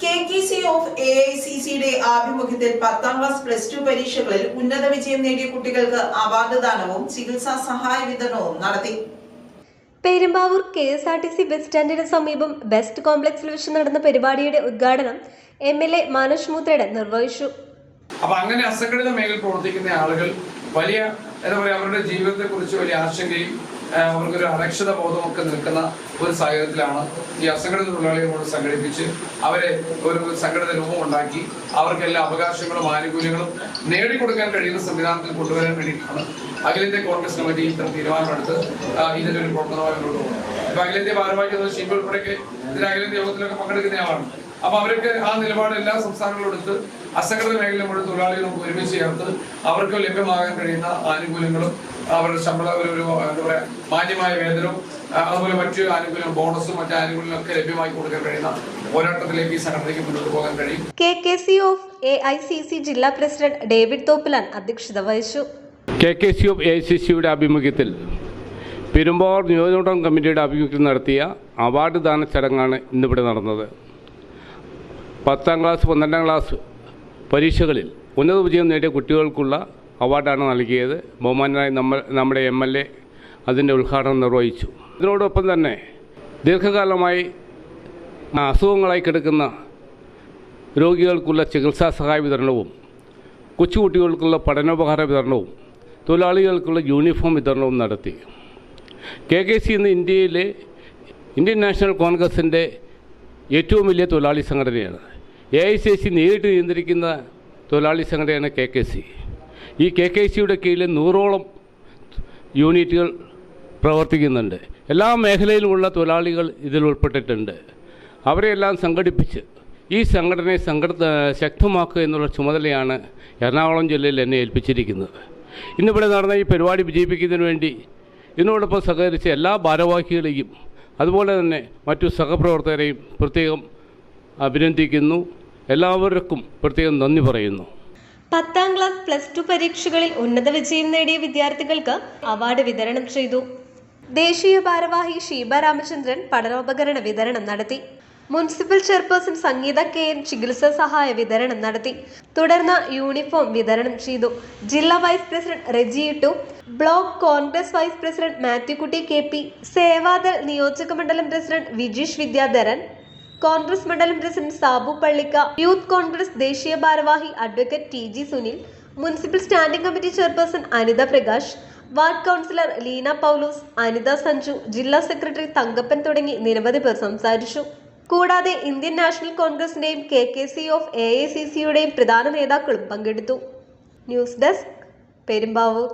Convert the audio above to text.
KKC of AICCയുടെ ആഭിമുഖ്യത്തിൽ 10ാം class plus 2 പരീക്ഷകളിൽ ഉന്നത വിജയം നേടിയ കുട്ടികൾക്ക് അവാർഡ് ദാനവും ചികിത്സാ സഹായ വിതരണവും നടത്തി. പെരുമ്പാവൂർ KSRTC ബസ് സ്റ്റാൻഡിന് സമീപം ബെസ്റ്റ് കോംപ്ലക്സിൽ വെച്ച് നടന്ന പരിപാടിയുടെ ഉദ്ഘാടനം MLA മനോജ് മൂത്രയുടെ നിർവഹിച്ചു. അപ്പൊ അങ്ങനെ അസംഘടിത മേഖലയിൽ പ്രവർത്തിക്കുന്ന ആളുകൾ വലിയ അവരുടെ ജീവിതത്തെ കുറിച്ച് വലിയ ആശങ്കയും അവർക്കൊരു അരക്ഷിത ബോധമൊക്കെ നിൽക്കുന്ന ഒരു സാഹചര്യത്തിലാണ് ഈ അസംഘടിത തൊഴിലാളികളോട് സംഘടിപ്പിച്ച് അവരെ ഒരു സംഘടിത രൂപം ഉണ്ടാക്കി അവർക്ക് എല്ലാ അവകാശങ്ങളും ആനുകൂല്യങ്ങളും നേടിക്കൊടുക്കാൻ കഴിയുന്ന സംവിധാനത്തിൽ കൊണ്ടുവരാൻ വേണ്ടിയിട്ടാണ് അഖിലേന്ത്യാ കോൺഗ്രസ് കമ്മിറ്റി ഇത്തരം തീരുമാനമെടുത്ത് ഇതിന്റെ ഒരു പ്രവർത്തനമായി മുന്നോട്ട് പോകുന്നത്. ഇപ്പൊ അഖിലേന്ത്യാ ഭാരവാഹികൾ ഷീബ ഉൾപ്പെടെയൊക്കെ ഇതിന് അഖിലേന്ത്യാ യോഗത്തിലൊക്കെ പങ്കെടുക്കുന്ന ആളാണ്. അപ്പൊ അവർക്ക് ആ നിലപാട് എല്ലാ സംസ്ഥാനങ്ങളും എടുത്ത് അസംഘടിത മേഖല മുഴുവൻ തൊഴിലാളികൾ നമുക്ക് ഒരുമിച്ച് ചേർത്ത് അവർക്ക് ലഭ്യമാകാൻ കഴിയുന്ന ആനുകൂല്യങ്ങളും അവരുടെ ശമ്പള ഒരു എന്താ പറയാ മാന്യമായ വേതനവും അതുപോലെ മറ്റു ആനുകൂല്യം ബോണസും മറ്റു ആനുകൂല്യങ്ങളും ഒക്കെ ലഭ്യമാക്കി കൊടുക്കാൻ കഴിയുന്ന പോരാട്ടത്തിലേക്ക് ഈ സംഘടനയ്ക്ക് മുന്നോട്ട് പോകാൻ കഴിയും. KKC ഓഫ് AICC ജില്ലാ പ്രസിഡന്റ് ഡേവിഡ് തോപ്പിലാൻ അധ്യക്ഷത വഹിച്ചു. KKC ഓഫ് AICCയുടെ ആഭിമുഖ്യത്തിൽ പെരുമ്പാവൂർ നിയോജകമണ്ഡലം കമ്മിറ്റിയുടെ ആഭിമുഖ്യത്തിൽ നടത്തിയ അവാർഡ് ദാന ചടങ്ങാണ് ഇന്നിവിടെ നടന്നത്. 10ാം ക്ലാസ് 12ാം ക്ലാസ് പരീക്ഷകളിൽ ഉന്നത വിജയം നേടിയ കുട്ടികൾക്കുള്ള അവാർഡാണ് നൽകിയത്. ബഹുമാനായ നമ്മുടെ MLA അതിൻ്റെ ഉദ്ഘാടനം നിർവഹിച്ചു. ഇതിനോടൊപ്പം തന്നെ ദീർഘകാലമായി അസുഖങ്ങളായി കിടക്കുന്ന രോഗികൾക്കുള്ള ചികിത്സാ സഹായ വിതരണവും കൊച്ചുകുട്ടികൾക്കുള്ള പഠനോപഹാര വിതരണവും തൊഴിലാളികൾക്കുള്ള യൂണിഫോം വിതരണവും നടത്തി. KKC ഇന്ന് ഇന്ത്യൻ നാഷണൽ കോൺഗ്രസിൻ്റെ ഏറ്റവും വലിയ തൊഴിലാളി സംഘടനയാണ്. AICC നേരിട്ട് നിയന്ത്രിക്കുന്ന തൊഴിലാളി സംഘടനയാണ് KKC. ഈ KKCയുടെ കീഴിൽ 100ഓളം യൂണിറ്റുകൾ പ്രവർത്തിക്കുന്നുണ്ട്. എല്ലാ മേഖലയിലുമുള്ള തൊഴിലാളികൾ ഇതിൽ ഉൾപ്പെട്ടിട്ടുണ്ട്. അവരെല്ലാം സംഘടിപ്പിച്ച് ഈ സംഘടനയെ ശക്തമാക്കുക എന്നുള്ള ചുമതലയാണ് എറണാകുളം ജില്ലയിൽ എന്നെ ഏൽപ്പിച്ചിരിക്കുന്നത്. ഇന്നിവിടെ നടന്ന ഈ പരിപാടി വിജയിപ്പിക്കുന്നതിന് വേണ്ടി ഇതിനോടൊപ്പം സഹകരിച്ച എല്ലാ ഭാരവാഹികളെയും അതുപോലെ തന്നെ മറ്റു സഹപ്രവർത്തകരെയും പ്രത്യേകം അഭിനന്ദിക്കുന്നു. എല്ലാവർക്കും പ്രത്യേകം നന്ദി പറയുന്നു. 10ാം ക്ലാസ് പ്ലസ് 2 പരീക്ഷകളിൽ ഉന്നത വിജയം നേടിയ വിദ്യാർത്ഥികൾക്ക് അവാർഡ് വിതരണം ചെയ്തു. ദേശീയ ഭാരവാഹി ഷീബ രാമചന്ദ്രൻ പഠനോപകരണ വിതരണം നടത്തി. മുനിസിപ്പൽ ചെയർപേഴ്സൺ സംഗീത KN ചികിത്സാ സഹായ വിതരണം നടത്തി. തുടർന്ന് യൂണിഫോം വിതരണം ചെയ്തു. ജില്ലാ vice president Reji Ittu, block Congress vice president Mathukutty KP, Sevadal നിയോജക മണ്ഡലം പ്രസിഡന്റ് വിജീഷ് വിദ്യാധരൻ, കോൺഗ്രസ് മണ്ഡലം president Sabu Pallikka, youth Congress ദേശീയ ഭാരവാഹി advocate TG Sunil, municipal standing committee chairperson Anitha Prakash, ward councillor Leena Paulose, Anitha Sanju, ജില്ലാ സെക്രട്ടറി തങ്കപ്പൻ തുടങ്ങി നിരവധി പേർ സംസാരിച്ചു. കൂടാതെ ഇന്ത്യൻ നാഷണൽ കോൺഗ്രസിന്റെയും KKC ഓഫ് AICCയുടെയും പ്രധാന നേതാക്കളും പങ്കെടുത്തു. News desk, Perumbavoor.